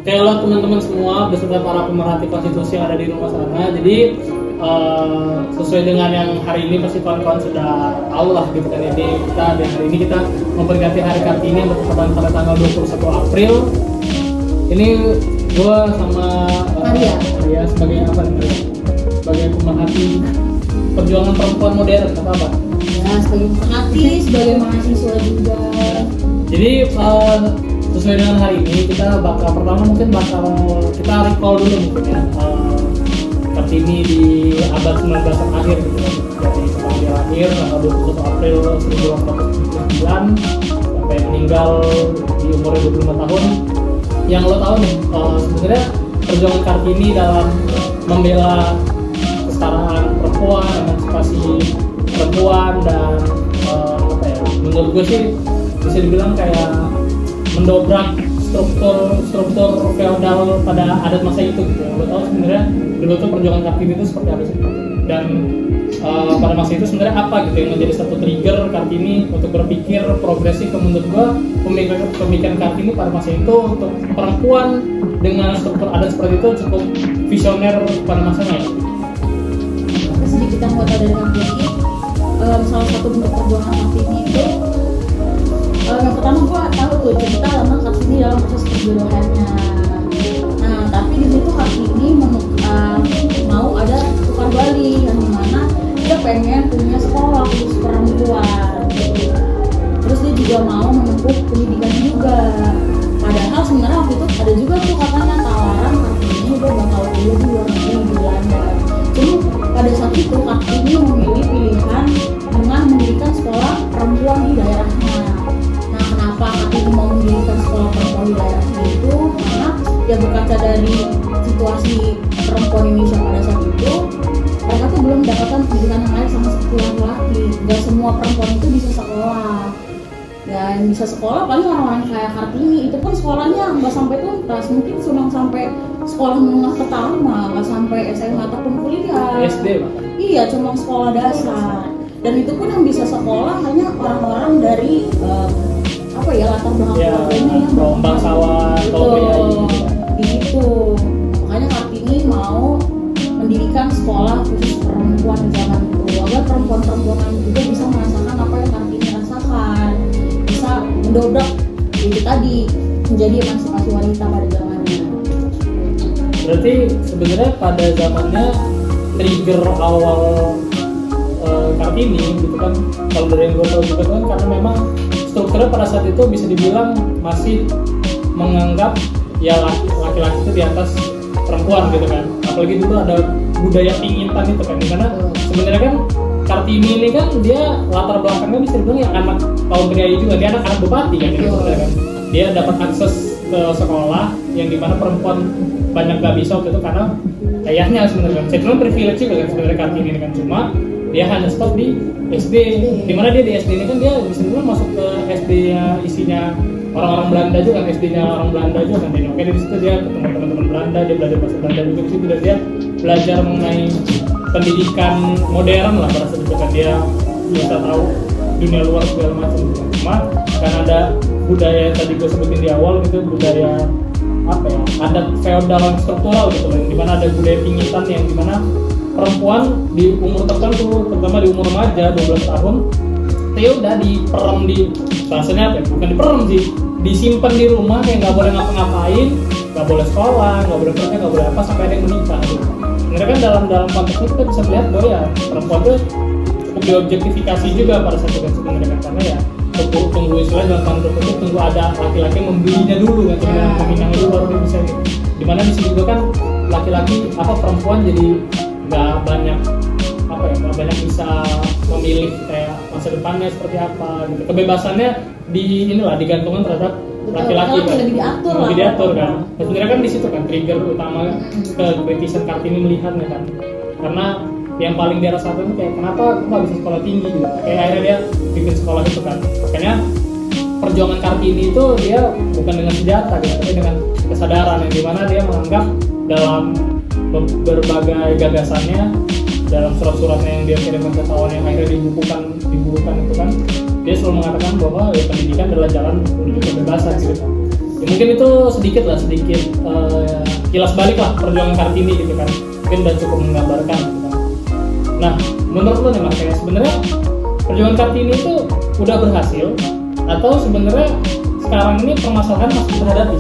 Kayak teman-teman semua beserta para pemerhati konstitusi yang ada di rumah sana. Jadi sesuai dengan yang hari ini pasti kawan-kawan sudah tahu lah gitu kan. Jadi hari ini kita memperingati Hari Kartini yang bertepatan pada tanggal 21 April. Ini gue sama Maria sebagai apa nih? Sebagai pemerhati perjuangan perempuan modern atau apa? Ya, sebagai pemerhati, sebagai mahasiswa juga. Jadi sesuai dengan hari ini kita bakal kita recall dulu mungkin ya Kartini di abad 19 akhir gitu kan. Dari setelah dia lahir tanggal 21 April 1879 sampai meninggal di umur 25 tahun. Yang lo tahu nih sebenarnya perjuangan Kartini dalam membela kesetaraan perempuan, emansipasi perempuan dan menurut gue sih bisa dibilang kayak mendobrak struktur feodal pada adat masa itu gitu. Lo tahu sebenarnya dulu tuh perjuangan Kartini itu seperti apa sih? Dan pada masa itu sebenarnya apa gitu yang menjadi satu trigger Kartini untuk berpikir progresif? Menurut gua pemikiran Kartini pada masa itu untuk perempuan dengan struktur adat seperti itu cukup visioner pada masanya. Sedikit yang gua tahu dari Kartini, salah satu bentuk perjuangan Kartini itu yang pertama gue tahu tuh cerita tentang Kartini dalam proses perjodohannya. Nah, tapi di situ Kartini mau ada tukar balik yang dimana dia pengen punya sekolah khusus perempuan. Terus dia juga mau menempuh pendidikan juga. Padahal sebenarnya waktu itu ada juga tuh katanya tawaran Kartini dia bakal kuliah di luar negeri di Belanda. Cuma pada saat itu Kartini memilih pilihan dengan mendirikan sekolah perempuan di daerahnya. Kenapa Kartini mau mendirikan sekolah perempuan di daerahnya itu? Karena ya berkaca dari situasi perempuan Indonesia pada saat itu, mereka tuh belum mendapatkan pendidikan yang lain sama seperti laki-laki. Gak semua perempuan itu bisa sekolah. Dan bisa sekolah paling orang-orang kayak Kartini itu pun sekolahnya nggak sampai tuntas, mungkin cuma sampai sekolah menengah pertama, nggak sampai SMA ataupun kuliah. SD bahkan. Iya, cuma sekolah dasar. Dan itu pun yang bisa sekolah hanya orang-orang dari latar belakang keluarganya yang bangsawan atau gitu. Makanya Kartini mau mendirikan sekolah khusus perempuan di zaman itu agar perempuan-perempuan juga bisa merasakan apa yang Kartini rasakan, bisa mendobrak itu tadi menjadi emansipasi wanita pada zamannya. Berarti sebenarnya pada zamannya trigger awal Kartini gitu kan, kalau dari yang gue tahu juga kan, karena memang strukturnya pada saat itu bisa dibilang masih menganggap ya laki-laki itu di atas perempuan gitu kan. Apalagi dulu ada budaya pingitan itu kan, karena sebenarnya kan Kartini ini kan dia latar belakangnya bisa dibilang ya anak kaum priai juga, dia anak bupati kan gitu kan. Dia dapat akses ke sekolah yang dimana perempuan banyak gak bisa waktu itu karena ayahnya sebenarnya kan. Saya bilang privilege juga kan sebenarnya Kartini ini kan, cuma dia hanya stop di SD, dimana dia di SD ini kan dia bisa dibilang masuk ke SD-nya isinya orang-orang Belanda juga kan, SD-nya orang Belanda juga kan. Oke, dari situ dia ketemu teman-teman Belanda, dia belajar bahasa Belanda juga di situ, dan dia belajar mengenai pendidikan modern lah pada saat itu kan. Dia bisa tahu dunia luar segala macam gitu. Cuma karena ada budaya yang tadi gue sebutin di awal gitu, budaya adat feodal yang struktural gitu kan, dimana ada budaya pingitan yang dimana perempuan di umur tertentu, terutama di umur remaja 12 tahun, dia udah diperem bahasanya bukan diperem sih, disimpan di rumah kayak nggak boleh ngapa-ngapain, nggak boleh sekolah, nggak boleh kerja, nggak boleh apa sampai ada yang menikah gitu. Sebenarnya kan dalam konteks itu kita bisa melihat bahwa ya perempuan itu cukup diobjektifikasi juga pada saat itu sebenarnya kan, karena ya tunggu istilah dalam konteks itu tunggu ada laki-laki membelinya dulu kan, sebenarnya peminangnya dulu baru dia bisa gitu. Dimana di sini juga kan laki-laki perempuan jadi nggak banyak bisa memilih kayak masa depannya seperti apa gitu. Kebebasannya digantungkan terhadap laki-laki kan, lebih diatur kan. Nah, sebenarnya kan di situ kan trigger utama kekritisan Kartini melihatnya kan, karena yang paling dia rasakan itu kayak kenapa aku nggak bisa sekolah tinggi gitu. Kayak akhirnya dia bikin sekolah itu kan. Makanya perjuangan Kartini itu dia bukan dengan senjata gitu, tapi dengan kesadaran yang dimana dia menganggap dalam berbagai gagasannya, dalam surat-suratnya yang dia kirimkan ke kawan yang akhirnya dibukukan itu kan, dia selalu mengatakan bahwa ya, pendidikan adalah jalan menuju kebebasan gitu kan. Ya, mungkin itu sedikit kilas balik lah perjuangan Kartini gitu kan, mungkin udah cukup menggambarkan gitu kan. Nah menurut lo nih Mas, kayak sebenarnya perjuangan Kartini itu udah berhasil atau sebenarnya sekarang ini permasalahan masih kita hadapi?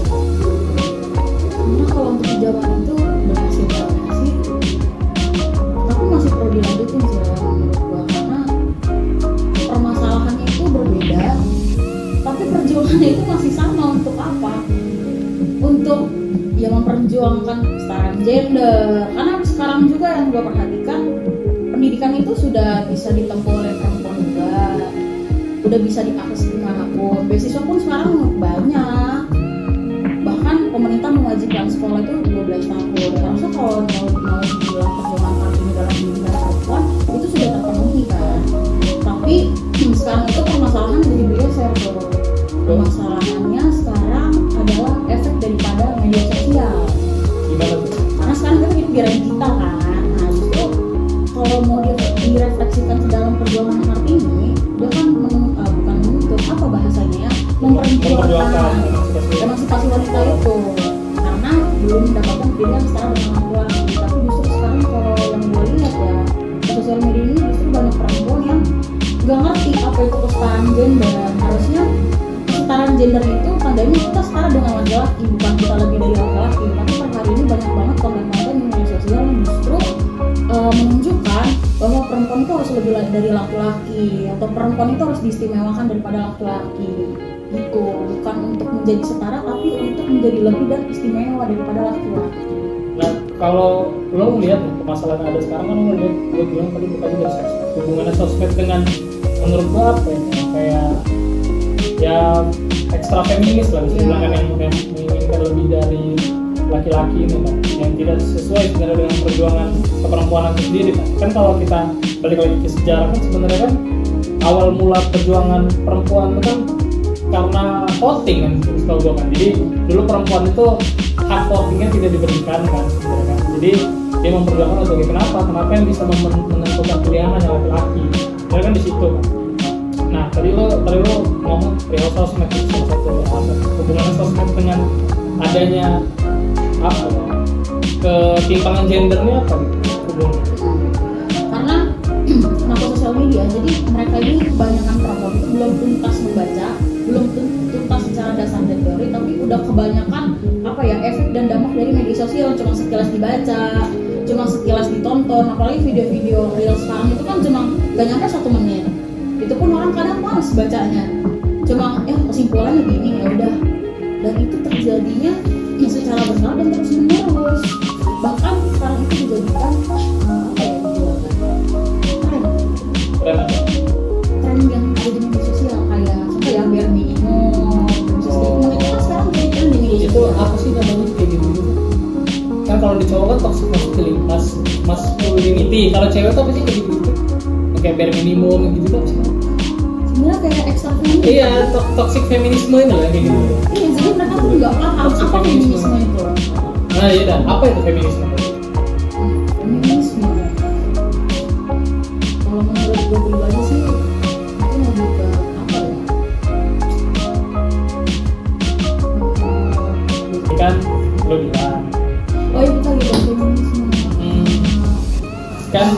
Karena kalau untuk di zaman itu berhasil, tapi masih perlu dilanjutin sih menurut gua, karena permasalahannya itu berbeda, tapi perjuangannya itu masih sama. Untuk apa? Untuk ya memperjuangkan kesetaraan gender. Karena sekarang juga yang gua perhatikan, pendidikan itu sudah bisa ditempuh oleh perempuan juga, udah bisa diakses dimanapun. Beasiswa pun sekarang banyak. Bahkan pemerintah mewajibkan sekolah itu 12 tahun. Harusnya kalau mau dibilang perjuangan Kartini dalam pendidikan perempuan itu sudah terpenuhi kan. Tapi sekarang itu permasalahan jadi bergeser tuh. Permasalahannya sekarang adalah efek daripada media sosial. Gimana tuh? Karena sekarang kita hidup di era digital kan. Nah justru kalau mau direfleksikan ke dalam perjuangan Kartini, dia kan bukan menuntut, apa bahasanya ya, memperjuangkan emansipasi wanita itu, karena belum mendapatkan pendidikan secara bermanfaat. Tapi justru sekarang kalau yang gue lihat ya, di sosial media ini justru banyak perempuan yang nggak ngerti apa itu kesetaraan gender. Harusnya kesetaraan gender itu tandanya kita setara dengan laki-laki, bukan kita lebih dari laki-laki. Tapi per hari ini banyak banget konten-konten di media sosial yang justru menunjukkan bahwa perempuan itu harus lebih dari laki-laki, atau perempuan itu harus diistimewakan daripada laki-laki gitu. Bukan untuk menjadi setara, tapi untuk menjadi lebih dan istimewa daripada laki-laki. Nah kalau lo melihat permasalahan yang ada sekarang kan, lo lihat gue bilang tadi bukan dari sosmed, hubungannya sosmed dengan menurut gue apa ya, kayak ya ekstra feminis lah bisa dibilang kan, yang menginginkan lebih dari laki-laki ini kan, yang tidak sesuai sebenarnya dengan perjuangan keperempuanan itu sendiri kan. Kan kalau kita balik lagi ke sejarah kan, sebenarnya kan awal mula perjuangan perempuan itu kan karena voting kan, setahu gue kan. Jadi dulu perempuan itu hak votingnya tidak diberikan kan sebenarnya kan. Jadi dia memperjuangkan untuk kenapa yang bisa menentukan pilihan hanya laki-laki. Sebenarnya kan di situ kan. Nah tadi lo ngomong perihal sosmed itu salah satu alasan hubungannya sosmed dengan adanya apa ya, ketimpangan gendernya apa gitu hubungannya? Karena kenapa sosial media, jadi mereka ini kebanyakan perempuan itu belum tuntas membaca, belum tuntas secara dasar dan teori, tapi udah kebanyakan apa ya, efek dan dampak dari media sosial. Cuma sekilas dibaca, cuma sekilas ditonton, apalagi video-video real sekarang itu kan cuma gak nyampe 1 menit. Itu pun orang kadang males bacanya, cuma kesimpulannya gini, ya udah. Dan itu terjadinya secara berkala dan terus menerus. Bahkan sekarang itu dijadikan tren yang ada di media sosial, kayak apa ya, bare minimum. Itu kan sekarang jadi tren di media Itu sosial. apa sih namanya kayak gitu? Kan kalau di cowok kan toxic masculinity, kalau cewek tuh apa sih kayak gitu? Kayak bare minimum gitu tuh apa sih? Sebenarnya kayak ekstra feminis. Iya, toxic feminisme itu lah kayak gitu. Iya, jadi mereka tuh nggak paham Toxic apa feminisme itu. Nah iya dah, apa itu feminisme? Feminisme, kalau menurut gue pribadi sih itu lebih ke apa ya? Ini kan lo bilang Oh iya, kita gitu feminisme. kan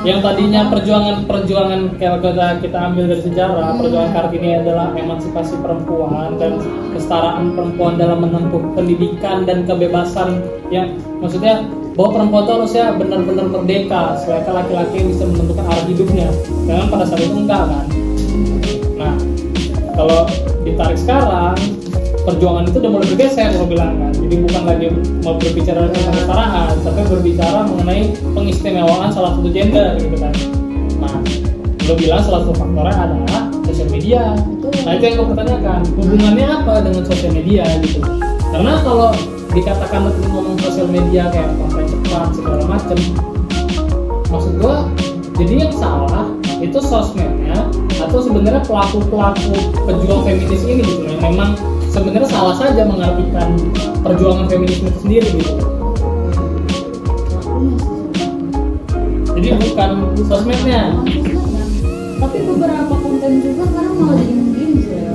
yang tadinya perjuangan kalau kita ambil dari sejarah, perjuangan Kartini adalah emansipasi perempuan dan kesetaraan perempuan dalam menempuh pendidikan dan kebebasan, yang maksudnya bahwa perempuan itu harusnya benar-benar merdeka, sedangkan laki-laki yang bisa menentukan arah hidupnya. Karena pada saat itu enggak kan. Nah kalau ditarik sekarang, perjuangan itu udah mulai bergeser, lo bilang kan. Jadi bukan lagi mau berbicara tentang kesetaraan, tapi berbicara mengenai pengistimewaan salah satu gender gitu kan. Nah, lo bilang salah satu faktornya adalah sosial media. Nah itu yang gue pertanyakan, hubungannya apa dengan sosial media gitu? Karena kalau dikatakan lo ngomong sosial media kayak konten cepat segala macem, maksud gue jadi yang salah itu sosmednya atau sebenarnya pelaku pejuang feminis ini gitu, yang memang sebenarnya salah saja mengartikan perjuangan feminisme itu sendiri gitu. Jadi bukan sosmednya. Tapi beberapa konten juga sekarang malah jadi menggiring sih ya.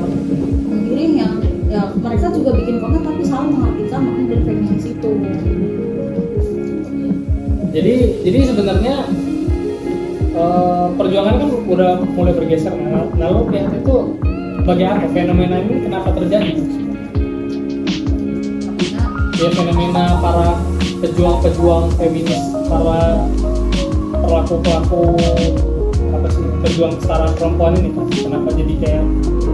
Menggiring yang ya mereka juga bikin konten tapi salah mengartikan makna dari feminis itu. Jadi sebenarnya perjuangan kan udah mulai bergeser. Nah lo lihat itu bagaimana fenomena ini kenapa terjadi? Ya fenomena para pejuang feminis, para pelaku apa sih pejuang kesetaraan perempuan ini kan kenapa jadi kayak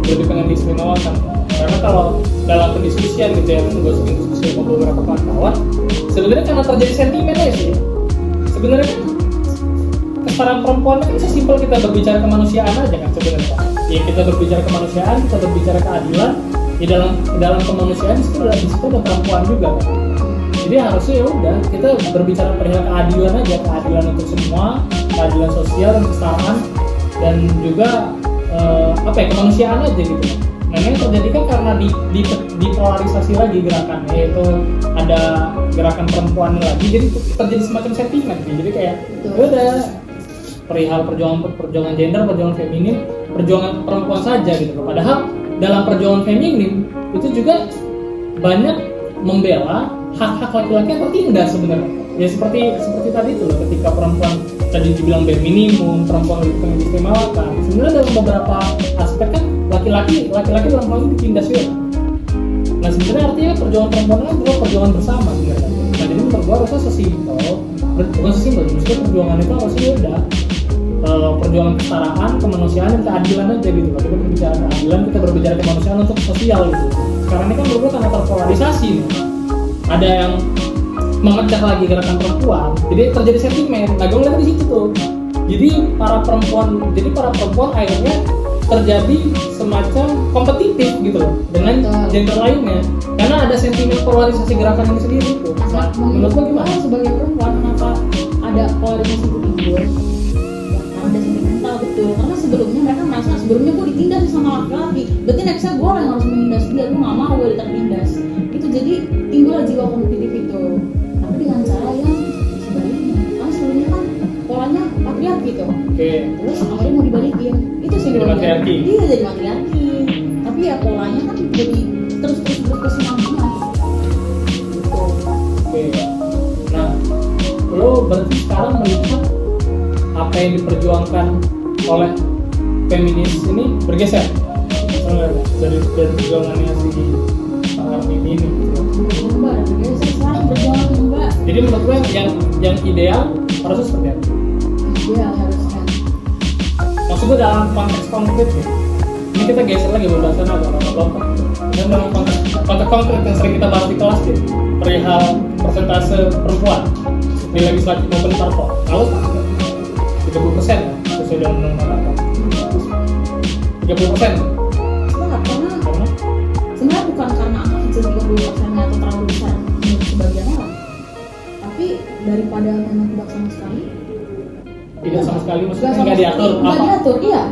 lebih pengen diistimewakan? Karena kalau dalam pendiskusian gitu ya, gue sering diskusi sama beberapa kawan, sebenarnya karena terjadi sentimen aja sih. Sebenarnya kan kesetaraan perempuan kan sesimpel kita berbicara kemanusiaan aja kan sebenarnya. Ya kita berbicara kemanusiaan, kita berbicara keadilan. Di dalam kemanusiaan di situ ada perempuan juga kan. Jadi harusnya ya udah kita berbicara perihal keadilan aja, keadilan untuk semua, keadilan sosial dan kesetaraan dan juga kemanusiaan aja gitu. Nah ini yang terjadi kan karena dipolarisasi lagi gerakannya, yaitu ada gerakan perempuan lagi, jadi terjadi semacam sentimen sih. Jadi kayak udah perihal perjuangan gender, perjuangan feminin, perjuangan perempuan saja gitu. Padahal dalam perjuangan feminin itu juga banyak membela hak-hak laki-laki yang tertindas sebenarnya. Ya seperti tadi itu loh, ketika perempuan tadi dibilang bare minimum, perempuan lebih pengen diistimewakan. Sebenarnya dalam beberapa aspek kan laki-laki dalam hal ini ditindas ya. Nah sebenarnya artinya perjuangan perempuan kan juga perjuangan bersama sebenarnya. Nah jadi menurut gua harusnya bukan sesimpel, maksudnya perjuangan itu harusnya ya udah perjuangan kesetaraan, kemanusiaan dan keadilan aja gitu. Kita berbicara keadilan, kita berbicara kemanusiaan untuk sosial gitu. Sekarang ini kan menurut gua karena terpolarisasi nih. Ada yang memecah lagi gerakan perempuan, jadi terjadi sentimen. Nah gue ngeliat di situ tuh. Jadi para perempuan akhirnya terjadi semacam kompetitif gitu loh dengan gender lainnya, karena ada sentimen polarisasi gerakan ini sendiri tuh. Nah, menurut gue gimana? Sebagai perempuan kenapa ada polarisasi itu timbul? Ya, ada sentimental betul. Karena sebelumnya mereka merasa sebelumnya gue ditindas sama laki-laki, berarti nextnya gue yang harus menindas dia, gue nggak mau gue tertindas. Itu jadi timbul jiwa kompetitif itu. Tapi dengan cara yang sebaliknya, karena sebelumnya kan polanya patriarki gitu. Terus akhirnya mau dibalikin, itu sih jadi matriarki. Iya jadi matriarki. Tapi ya polanya kan jadi terus berkesinambungan. Gitu. Nah, lo berarti sekarang melihat apa yang diperjuangkan oleh feminis ini bergeser dari perjuangannya si Armini ini. Jadi menurut gue yang ideal harusnya seperti apa? Ideal harusnya. Maksud gue dalam konteks konkret ya. Ini kita geser lagi pembahasan agak lompat. Dan dalam konteks konkret yang sering kita bahas di kelas ya, perihal persentase perempuan di legislatif maupun parpol. Kalau 30% ya, sesuai dengan undang-undang 30%. Karena sebenarnya bukan karena angka kecil 30%-nya atau terlalu besar menurut sebagian orang, tapi daripada memang tidak sama sekali, maksudnya nggak diatur iya,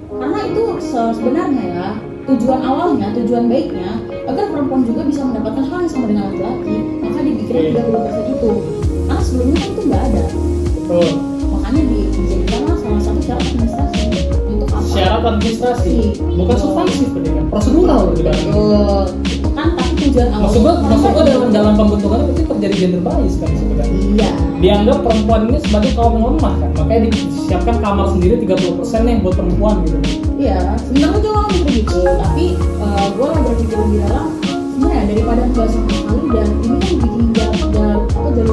karena itu sebenarnya ya tujuan baiknya agar perempuan juga bisa mendapatkan hal yang sama dengan laki-laki, maka dibikin 30% itu, karena sebelumnya kan itu nggak ada. Betul. Makanya dijadikanlah salah satu syarat administrasi. Untuk apa? Syarat administrasi, bukan substansi pendidikan, prosedural berarti. Betul. Itu kan tapi tujuan awal. Maksud gua dalam pembentukan itu terjadi gender bias kan sebenarnya. Iya. Dianggap perempuan ini sebagai kaum yang lemah kan, makanya disiapkan kamar sendiri 30% nih buat perempuan gitu. Iya, sebenarnya juga orang mikir gitu, tapi gua berpikir lebih dalam. Sebenarnya daripada nggak sama sekali, dan ini kan bikin jalur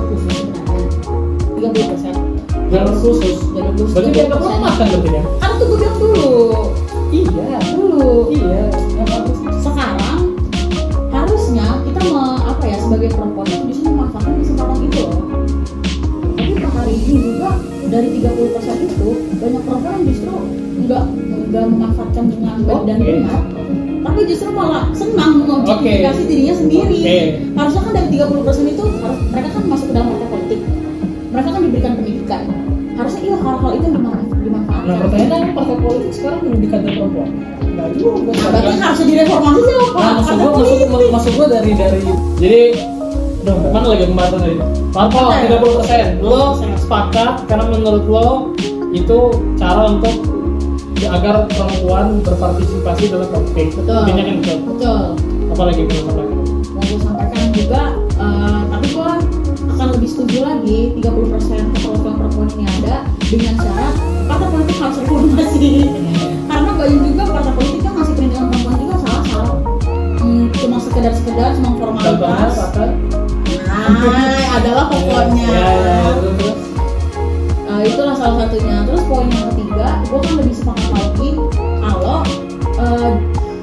khusus sebenarnya 30%. Jalur khusus. Berarti dianggap lemah kan berarti ya? Kan itu gue bilang dulu. Iya. Sekarang harusnya kita sebagai perempuan itu bisa memanfaatkan kesempatan itu loh. Tapi per hari ini juga dari 30% itu banyak perempuan yang justru nggak memanfaatkan dengan baik dan benar, tapi justru malah senang mengobjektifikasi dirinya sendiri. Harusnya kan dari 30% itu mereka kan masuk ke dalam partai politik, mereka kan diberikan pendidikan, harusnya iya hal-hal itu yang dimanfaatkan. Nah pertanyaannya partai politik sekarang pendidikan perempuan nggak juga. Berarti harusnya direformasi sih loh. Nah maksud gue dari jadi mana lagi pembahasan tadi? Parpol 30%, lo sepakat karena menurut lo itu cara untuk agar perempuan berpartisipasi dalam politik. Betul. Intinya kan betul. Betul. apalagi gue sampaikan? Mau gue sampaikan juga, tapi gue akan lebih setuju lagi 30% keterwakilan perempuan ini ada dengan syarat partai politik harus reformasi. Karena banyak juga partai politik yang ngasih perlindungan perempuan juga salah. Cuma sekedar cuma formalitas. Adalah pokoknya. Itulah salah satunya. Terus poin yang ketiga, gue kan lebih sepakat lagi kalau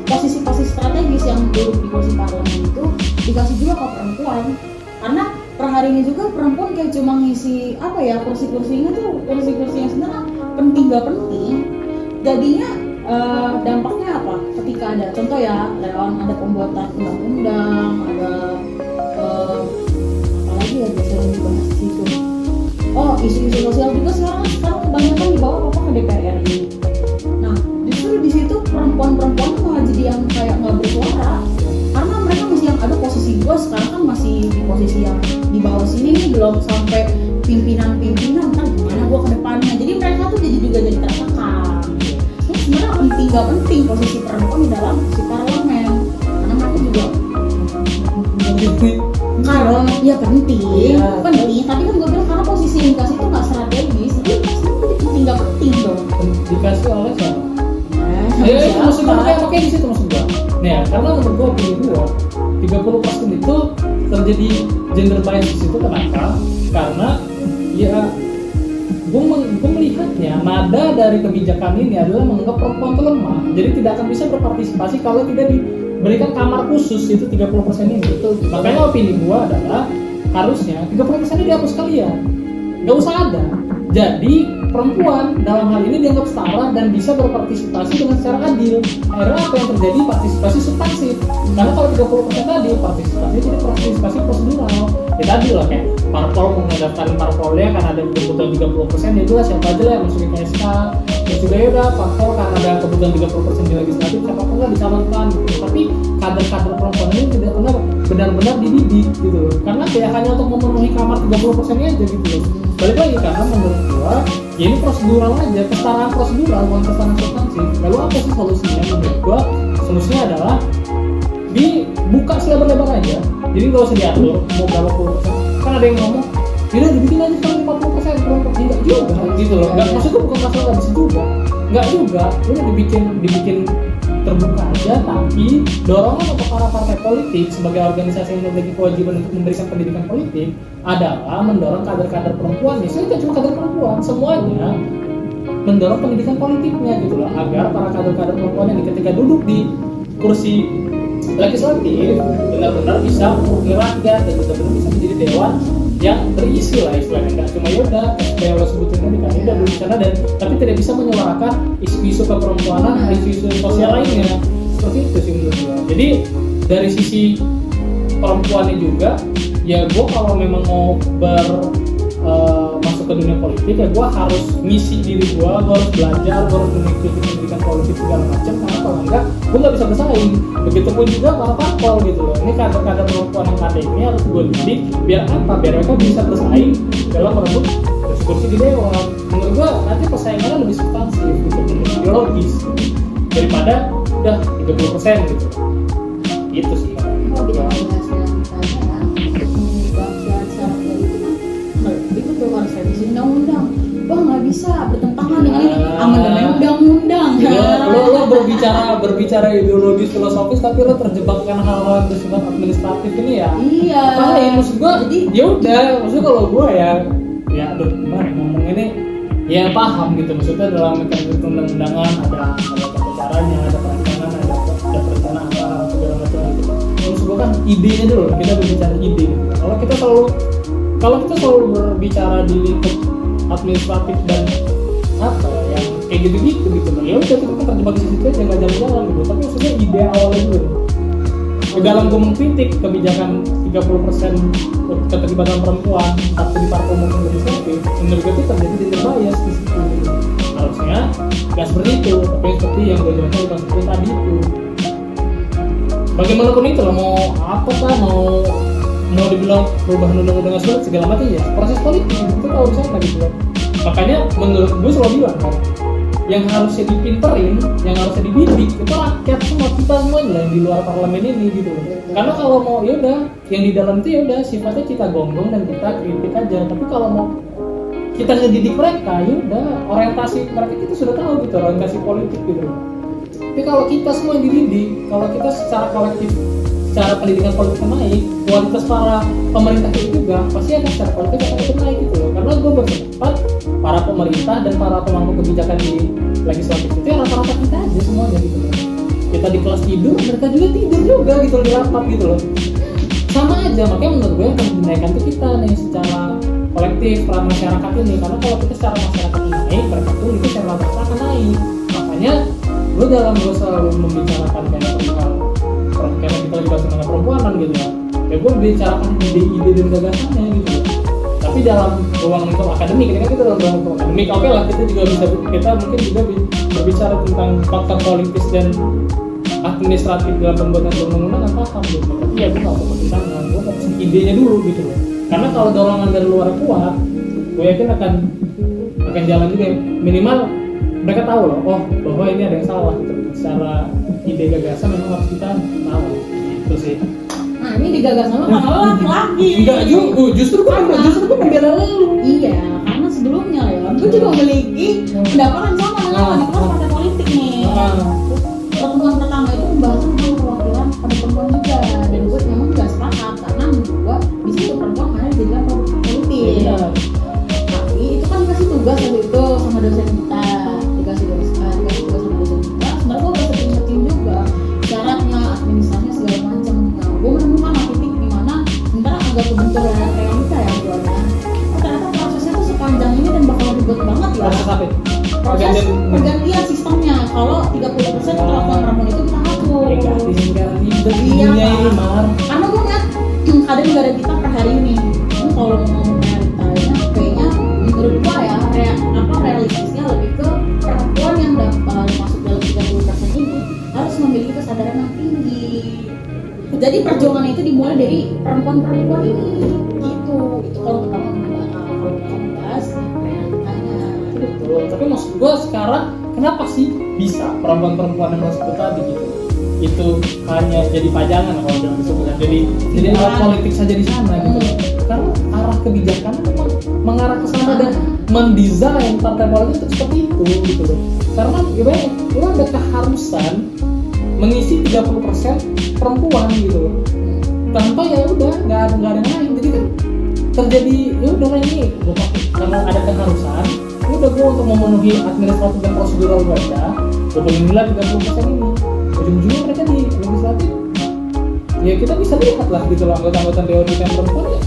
posisi-posisi strategis yang duduk di kursi parlemen itu dikasih juga ke perempuan. Karena per hari ini juga perempuan kayak cuma ngisi kursi-kursinya tuh kursi-kursi yang sebenarnya penting gak penting. Jadinya dampaknya apa? Ketika ada contoh ya, ada pembuatan undang-undang, ada apalagi ya biasanya dibahas di situ. Isu-isu sosial juga sekarang kebanyakan dibawa ke DPR RI. Nah, justru di situ perempuan-perempuan malah jadi yang kayak nggak bersuara, karena mereka masih yang ada posisi gue sekarang kan masih di posisi yang di bawah sini nih, belum sampai pimpinan kan gimana gue ke depannya. Jadi mereka tuh jadi tertekan. Ini sebenarnya penting gak penting posisi perempuan di dalam posisi parlemen, karena mereka juga kalau ya penting, tapi kan gue bilang karena posisi yang dikasih itu nggak strategis, jadi sebenarnya penting nggak penting dong. Dikasih oleh siapa? Itu maksud gue makanya di situ maksud gue. Nah, karena menurut gue opini gue 30% itu terjadi gender bias di situ. Kenapa? Karena ya gue melihatnya nada dari kebijakan ini adalah menganggap perempuan itu lemah, jadi tidak akan bisa berpartisipasi kalau tidak diberikan kamar khusus itu 30% ini. Betul. Makanya opini gue adalah harusnya 30% ini dihapus sekalian, nggak usah ada. Jadi perempuan dalam hal ini dianggap setara dan bisa berpartisipasi dengan secara adil. Akhirnya apa yang terjadi? Partisipasi substansif. Karena kalau 30% tadi partisipasi jadi partisipasi prosedural. Ya tadi lah kayak parpol mendaftarin parpolnya karena ada kebutuhan 30%, ya jelas siapa aja lah yang masukin ke SK. Terus juga ya udah parpol karena ada kebutuhan 30% di legislatif, siapa pun lah dicalonkan gitu. Tapi kader-kader perempuan ini tidak pernah benar-benar dididik gitu loh. Karena ya hanya untuk memenuhi kamar 30%-nya aja gitu loh. Balik lagi karena menurut gua ya ini prosedural aja, kesetaraan prosedural bukan kesetaraan substantif. Lalu apa sih solusinya? Menurut gua solusinya adalah dibuka selebar-lebar aja, jadi nggak usah diatur mau berapa puluh persen. Kan ada yang ngomong tidak dibikin aja sekarang 40% perempuan, enggak juga gitu loh. Nggak, maksudnya bukan masalah nggak bisa juga, nggak juga, udah dibikin terbuka aja, tapi dorongan untuk para partai politik sebagai organisasi yang memiliki kewajiban untuk memberikan pendidikan politik adalah mendorong kader-kader perempuan. Misalnya tidak cuma kader perempuan, semuanya mendorong pendidikan politiknya gitu loh, agar para kader-kader perempuan yang ketika duduk di kursi legislatif benar-benar bisa mewakili rakyat dan benar-benar bisa menjadi dewan yang berisi lah istilahnya, nggak cuma yaudah kayak lo sebutin tadi kan udah berbicara dan tapi tidak bisa menyuarakan isu-isu keperempuanan, isu-isu sosial lainnya. Seperti itu sih menurut gue. Jadi dari sisi perempuannya juga ya gue kalau memang mau masuk ke dunia politik ya gue harus ngisi diri gue harus belajar, gue harus mengikuti pendidikan politik segala macam, karena kalau enggak gue nggak bisa bersaing. Begitupun juga para parpol gitu loh, ini kader-kader perempuan yang ada ini harus gue didik biar apa? Biar mereka bisa bersaing dalam merebut kursi di dewan. Menurut gue nanti persaingannya lebih substantif gitu, lebih ideologis daripada udah 30% gitu. Itu sih. Itu tuh harus revisi undang-undang. Wah nggak bisa bertentangan dengan ini amandemen undang-undang. Lo berbicara ideologis filosofis tapi lo terjebak kan hal-hal yang bersifat administratif ini ya. Iya. Apa ya maksud gue? Jadi ya udah, maksudnya kalau gue ya aduh gimana ngomong ini ya paham gitu, maksudnya dalam mekanisme undang-undangan ada tata caranya, ada perencanaan, ada perencanaan apa segala macam gitu. Maksud gue kan idenya dulu, kita berbicara ide. Kalau kita selalu berbicara di lingkup administratif dan apa yang kayak gitu gitu ya udah kita terjebak di situ aja nggak jalan-jalan gitu. Tapi maksudnya ide awalnya dulu dalam gue mengkritik kebijakan 30% keterlibatan perempuan tapi di parpol maupun legislatif, menurut gue itu terjadi gender bias di situ. Harusnya nggak seperti itu, tapi seperti yang gue jelaskan bukan seperti tadi itu. Bagaimanapun itu lah, mau apa kan, mau dibilang perubahan undang-undang segala macam ya proses politik itu tahu bisa kan gitu kan. Makanya menurut gue selalu bilang kan yang harusnya dipinterin, yang harusnya dididik itu rakyat semua, kita semua lah yang di luar parlemen ini gitu. Karena kalau mau ya udah yang di dalam itu ya udah sifatnya kita gonggong dan kita kritik aja. Tapi kalau mau kita ngedidik mereka ya udah orientasi mereka kita sudah tahu gitu, orientasi politik gitu. Tapi kalau kita semua yang dididik, kalau kita secara kolektif, secara pendidikan politik naik, kualitas para pemerintah itu juga pasti akan secara politik akan ikut naik gitu loh. Karena gue berpendapat para pemerintah dan para pemangku kebijakan di legislatif itu ya rata-rata kita aja semuanya gitu loh. Kita di kelas tidur, mereka juga tidur juga gitu loh, di rapat gitu loh. Sama aja, makanya menurut gue yang dinaikkan itu kita nih secara kolektif, peran masyarakat ini. Karena kalau kita secara masyarakat ini naik, mereka pun itu secara rata-rata akan naik. Makanya gue selalu membicarakan kayak perihal karena kita lagi bahas tentang perempuanan gitu ya gue bicarakan ide-ide dan gagasannya gitu. Tapi dalam ruang lingkup akademik, ketika kita dalam ruang lingkup akademik, oke lah kita juga bisa, kita mungkin juga berbicara tentang faktor politis dan administratif dalam pembuatan undang-undang paham gitu. Tapi ya gue nggak fokus di sana, gue fokus idenya dulu gitu loh. Karena kalau dorongan dari luar kuat, gue yakin akan jalan juga. Minimal mereka tahu loh, oh bahwa ini ada yang salah gitu. Secara ide gagasan memang harus kita tahu gitu sih. Nah ini di gagasan lo kalau laki-laki. Enggak juga, justru gue membela lu. Iya, karena sebelumnya ya, gue juga memiliki pendapat yang sama dengan di kelas partai politik nih. Pertemuan pertama itu pembahasan tentang perwakilan pada perempuan juga, dan gue memang nggak sepakat karena menurut gue di situ perempuan harus dijadikan politik. Tapi itu kan dikasih tugas waktu itu sama dosen kita, dikasih tugas sama dosen kita. Sebenarnya gue udah sering juga syaratnya, administrasinya segala macam. Nah, gue menemukan titik di mana sementara agak kebentur realita ya buatnya. Ternyata prosesnya tuh sepanjang ini dan bakal ribet banget ya. Proses apa? Proses pergantian sistemnya. Kalau 30% kelakuan perempuan itu kita hapus. Iya, ini mar. Karena gue ngeliat ada negara kita per hari ini. Kalau ngomong realitanya, kayaknya menurut gue ya, realistisnya lebih ke perempuan yang dapat masuk dalam 30% ini harus memiliki kesadaran yang tinggi. Jadi perjuangan itu dimulai dari perempuan-perempuan ini, gitu. Itu kalau kita membahas realitanya. Betul. Tapi maksud gue sekarang kenapa sih bisa perempuan-perempuan yang tersebut tadi gitu? Itu hanya jadi pajangan kalau bilang disebutkan. Jadi alat politik saja di sana gitu. Karena arah kebijakan memang mengarah ke sana dan mendesain partai politik untuk seperti itu gitu loh. Karena itu ada keharusan mengisi 30% perempuan gitu loh. Tanpa ya udah nggak ada yang lain. Jadi kan terjadi ya udah ini gue pakai karena ada keharusan. Ini udah gue untuk memenuhi administratif dan prosedural mereka. Gue pemilihan 30% ini. Ujung-ujungnya mereka di legislatif. Ya kita bisa lihat lah gitu loh anggota-anggota dewan yang perempuan ya.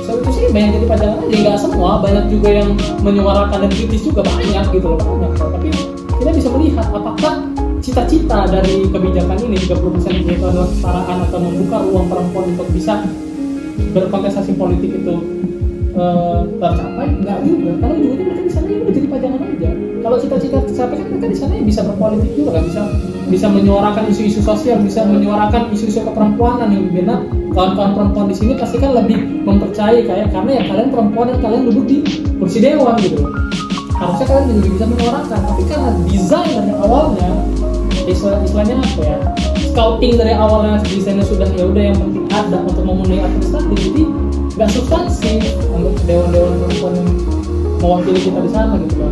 Itu sih banyak jadi pajangan aja, nggak semua, banyak juga yang menyuarakan dan kritis juga banyak gitu loh, banyak. Tapi kita bisa melihat apakah cita-cita dari kebijakan ini 30% itu adalah kesetaraan atau membuka ruang perempuan untuk bisa berkontestasi politik itu tercapai, nggak juga. Kalau ujungnya mereka di sana ya udah jadi pajangan aja. Kalau cita-cita tercapai kan mereka di sana ya bisa berpolitik juga kan, bisa menyuarakan isu-isu sosial, bisa menyuarakan isu-isu keperempuanan yang dimana kawan-kawan perempuan di sini pasti kan lebih mempercayai kayak karena ya kalian perempuan dan kalian duduk di kursi dewan gitu loh. Harusnya kalian juga bisa menyuarakan, tapi karena desain dari awalnya istilahnya apa ya? Scouting dari awalnya desainnya sudah ya udah yang penting ada untuk memenuhi administratif, jadi nggak substansi untuk dewan-dewan perempuan yang mewakili kita di sana gitu loh.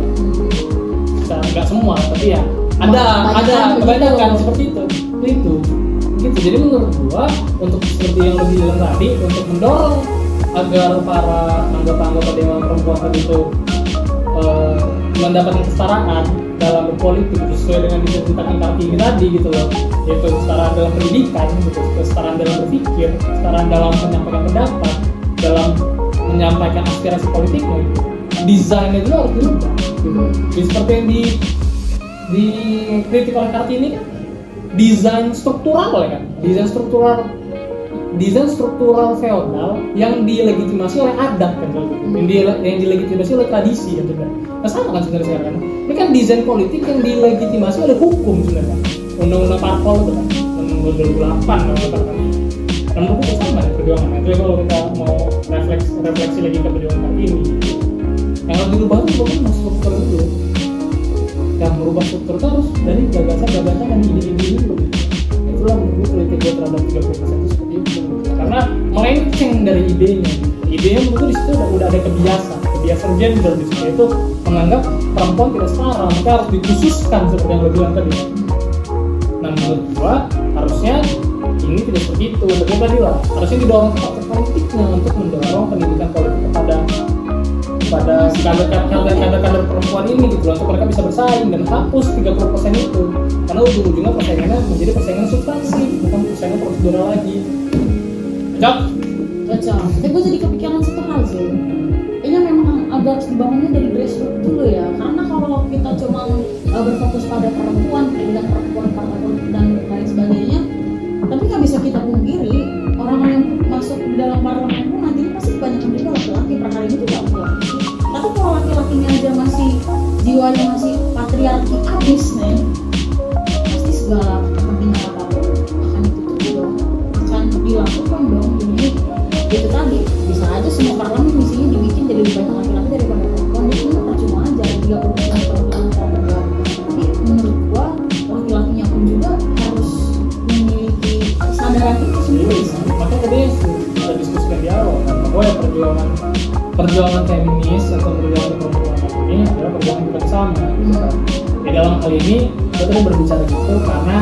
Nggak semua, tapi ya ada kebanyakan seperti itu gitu. Jadi menurut gua untuk seperti yang lebih bilang tadi, untuk mendorong agar para anggota-anggota dewan perempuan tadi itu mendapatkan kesetaraan dalam berpolitik sesuai dengan diceritakan Kartini tadi gitu loh, yaitu kesetaraan dalam pendidikan, gitu, kesetaraan dalam berpikir, kesetaraan dalam menyampaikan pendapat, dalam menyampaikan aspirasi politiknya gitu. Desainnya itu harus dirubah gitu. Jadi seperti yang dikritik oleh Kartini kan desain struktural ya kan, desain struktural feodal yang dilegitimasi oleh adat kan, yang dilegitimasi oleh tradisi kan sebenarnya. Nah sama kan sebenarnya sekarang, ini kan desain politik yang dilegitimasi oleh hukum sebenarnya, undang-undang parpol itu kan, undang-undang 2008 kan. Dan menurut itu sama ya perjuangan. Itu kalau kita mau refleksi lagi ke perjuangan ini, yang harus dirubah itu bukan struktur itu. idenya. Idenya mungkin di situ udah ada kebiasaan gender di situ, itu menganggap perempuan tidak setara, maka harus dikhususkan seperti yang lo bilang tadi. Nah menurut gua harusnya ini tidak seperti itu. Tapi tadi lah harusnya didorong partai politiknya untuk mendorong pendidikan politik kepada kader perempuan ini gitu, untuk mereka bisa bersaing dan hapus 30% itu, karena ujung-ujungnya persaingannya menjadi persaingan substansi, bukan persaingan prosedural lagi. Cocok. Tapi gue jadi kepikiran satu hal sih. Kayaknya memang agak harus dibangunnya dari grassroots dulu ya. Karena kalau kita cuma berfokus pada perempuan, pendidikan perempuan, partai politik dan lain sebagainya, tapi nggak bisa kita pungkiri orang yang masuk di dalam parlemen pun nantinya pasti kebanyakan juga laki-laki. Perkara ini juga laki-laki. Tapi kalau laki-lakinya aja masih jiwanya masih patriarki abis nih, pasti segala kepentingan apapun akan ditutup dong, akan dilakukan dong. Jadi itu tadi bisa aja semua parlemen misinya dibikin jadi lebih banyak laki-laki daripada perempuan, jadi itu percuma aja 30% perempuan. Jadi menurut gua laki-lakinya pun juga harus memiliki kesadaran itu sendiri. Makanya tadi kita diskusikan di awal kan, bahwa ya perjuangan feminis atau perjuangan perempuan ini adalah perjuangan kita bersama. Di dalam hal ini kita tadi berbicara gitu karena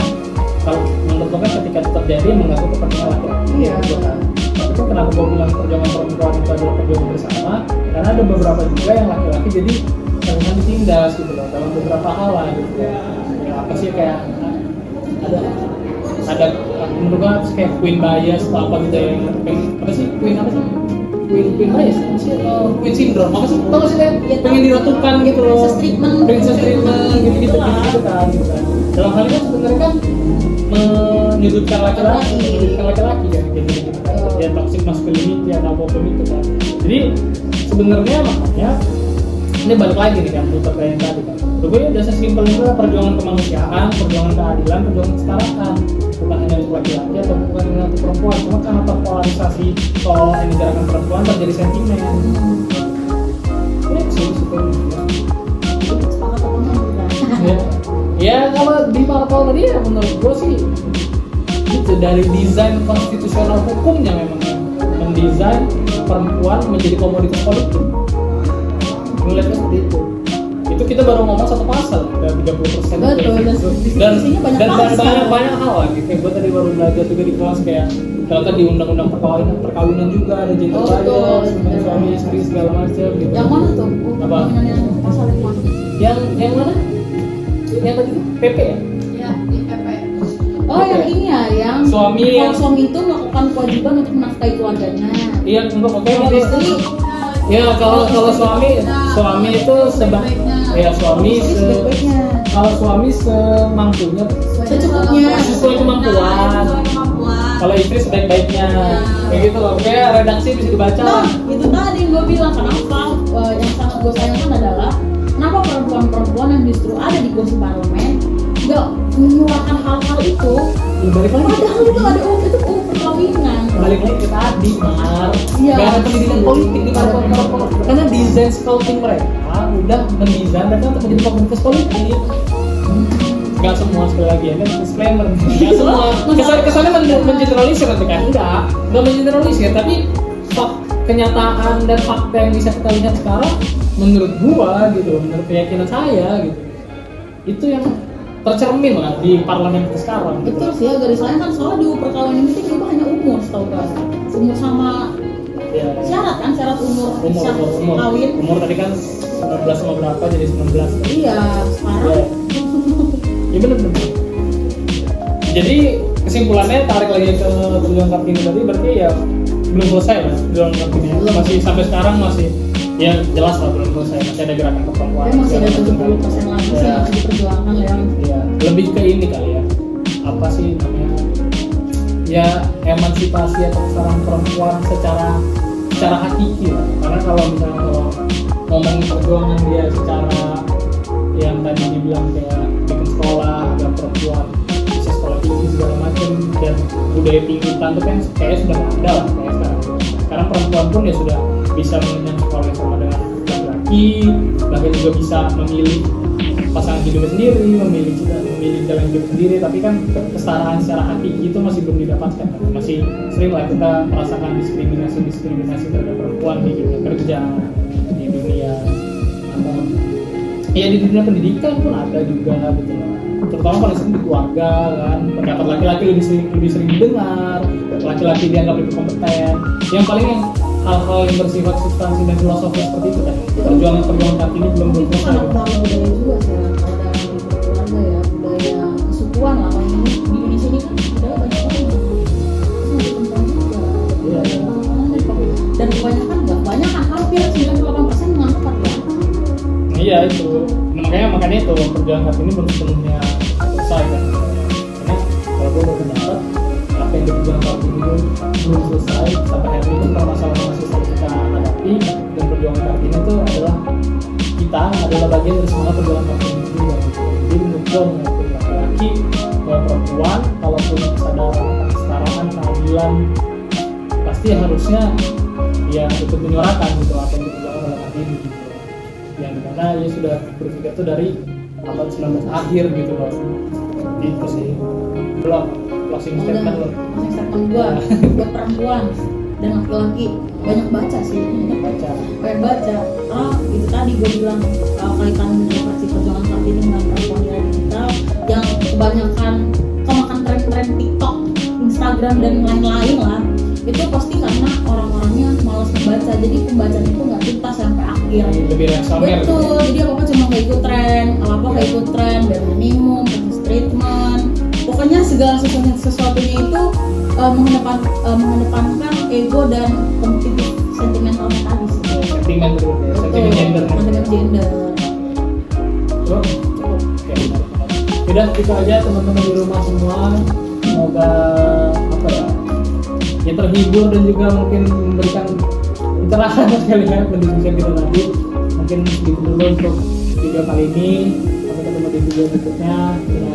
kalau menurut gue kan ketika itu terjadi mengganggu kepentingan laki-laki. Iya. Gitu kan. Itu kenapa gue bilang perjuangan perempuan itu adalah perjuangan bersama, karena ada beberapa juga yang laki-laki jadi sangat ditindas gitu loh dalam beberapa hal lah gitu ya. Apa sih kayak ada menurut gue kayak queen bias atau apa gitu yang apa sih queen bias apa sih queen syndrome apa sih tau gak sih kan pengen diratukan gitu loh, princess treatment gitu kan. Dalam hal ini sebenarnya kan menyudutkan laki-laki kan gitu. Ya toxic masculinity atau apapun itu kan. Jadi sebenarnya makanya ini balik lagi nih kan untuk yang tadi kan. Pokoknya udah sesimpel itu lah, perjuangan kemanusiaan, perjuangan keadilan, perjuangan kesetaraan, bukan hanya untuk laki-laki atau bukan hanya untuk perempuan. Cuma karena terpolarisasi soal yang dibicarakan perempuan terjadi sentimen. Sih ya kalau di parpol tadi ya menurut gue sih itu dari desain konstitusional hukumnya memang mendesain perempuan menjadi komoditas politik. Melihatnya seperti itu kita baru ngomong satu pasal dari 30%. Betul, dan banyak hal lagi. Kayak gue tadi baru belajar juga di kelas kayak ternyata di undang-undang perkawinan juga ada gender bias, suami istri segala macam gitu. Yang mana tuh? Apa? Pasal yang mana? Yang mana? Yang tadi PP ya? Ya, di PP. Oh, yang ini ya, yang suami itu melakukan kewajiban untuk menafkahi keluarganya. Iya, untuk kalau istri ya kalau suami itu ya suami kalau suami semampunya sesuai kemampuan. Kalau istri sebaik-baiknya kayak gitu loh, kayak redaksi bisa dibaca. Nah itu tadi yang gue bilang kenapa yang sangat gue sayangkan adalah kenapa perempuan-perempuan yang justru ada di kursi parlemen nggak menyuarakan hal-hal itu. Padahal itu ada itu perkawinan. Balik lagi ke tadi, Iya. Gak ada pendidikan politik di parpol karena desain scouting mereka udah mendesain mereka untuk menjadi komunitas politik. Gak semua, sekali lagi ya, disclaimer. Gak semua. Kesannya mengeneralisir nanti kan? Enggak mengeneralisir, tapi kenyataan dan fakta yang bisa kita lihat sekarang, menurut gua gitu, menurut keyakinan saya gitu, itu yang tercermin lah di parlemen kita sekarang. Betul sih ya, garis lain kan soalnya di perkawinan itu juga hanya umur, setahu kan? Umur sama ya. Syarat umur kawin. Umur tadi kan 19 sama berapa jadi 19. Iya, sekarang. Ya benar. Jadi kesimpulannya tarik lagi ke perjuangan Kartini tadi, berarti ya belum selesai lah perjuangan Kartini. Masih sampai sekarang masih ya jelas lah belum selesai, masih ada gerakan perempuan. Ya masih ada 70% lagi sih yang masih diperjuangkan ya. Iya, lebih ke ini kali ya. Apa sih namanya? Ya emansipasi atau kesetaraan perempuan secara hakiki lah. Karena kalau misalnya ngomongin perjuangan dia secara yang tadi dibilang kayak bikin sekolah agar perempuan bisa sekolah tinggi segala macam dan budaya tinggitan itu kan kayak sudah ada lah kayak sekarang. Sekarang perempuan pun ya sudah bisa mengenyam sekolah yang sama dengan laki-laki, bahkan juga bisa memilih pasangan hidupnya sendiri, memilih memilih jalan hidup sendiri, tapi kan kesetaraan secara hakiki itu masih belum didapatkan. Masih sering lah kita merasakan diskriminasi terhadap perempuan di dunia kerja, di dunia ya di dunia pendidikan pun ada juga gitu lah. Terutama paling sering di keluarga kan, pendapat laki-laki lebih sering didengar, laki-laki dianggap lebih kompeten. Yang paling hal-hal yang bersifat substansi dan filosofis seperti itu kan, perjuangan Kartini belum itu selesai. kan pengaruh budaya juga sih ya, kalau dalam keluarga ya, budaya kesukuan lah. Kalau ini di Indonesia ini kan budaya banyak banget, terus ada perempuan juga. Iya. Dan kebanyakan hampir 98% mengangkat ya. Iya itu, makanya itu perjuangan Kartini belum sepenuhnya selesai kan. Karena kalau gue berpendapat apa yang diperjuangkan Kartini itu belum selesai sampai hari ini, masalah masih selalu kita hadapi, dan perjuangan Kartini itu adalah bagian dari semangat perjuangan Kartini juga. Jadi menurut gue laki-laki perempuan kalau punya kesadaran kesetaraan, keadilan, pasti harusnya ya ikut menyuarakan gitu apa yang diperjuangkan oleh Kartini gitu. Yang dimana dia sudah berpikir itu dari abad 19 akhir gitu loh. Itu sih. Belum closing statement lo. Closing statement gua buat perempuan dan laki-laki, banyak baca sih. Banyak baca. Itu tadi gua bilang kaitan refleksi perjuangan Kartini dengan perempuan di era digital yang kebanyakan kemakan tren-tren TikTok, Instagram dan lain-lain lah. Itu pasti karena orang-orangnya malas membaca, jadi pembacaan itu nggak tuntas sampai akhir. Lebih reaksioner. Betul, jadi apa-apa cuma kayak ikut tren, bare minimum, practice treatment, pokoknya segala sesuatunya itu mengedepankan ego dan kompetitif sentimentalnya tadi sih. Sentimen gender. Sentimen gender. Cukup. Udah gitu aja teman-teman di rumah semua. Semoga ya terhibur dan juga mungkin memberikan pencerahan sekali ya pendidikan kita nanti. Mungkin segitu dulu untuk video kali ini. Sampai ketemu di video berikutnya. Ya.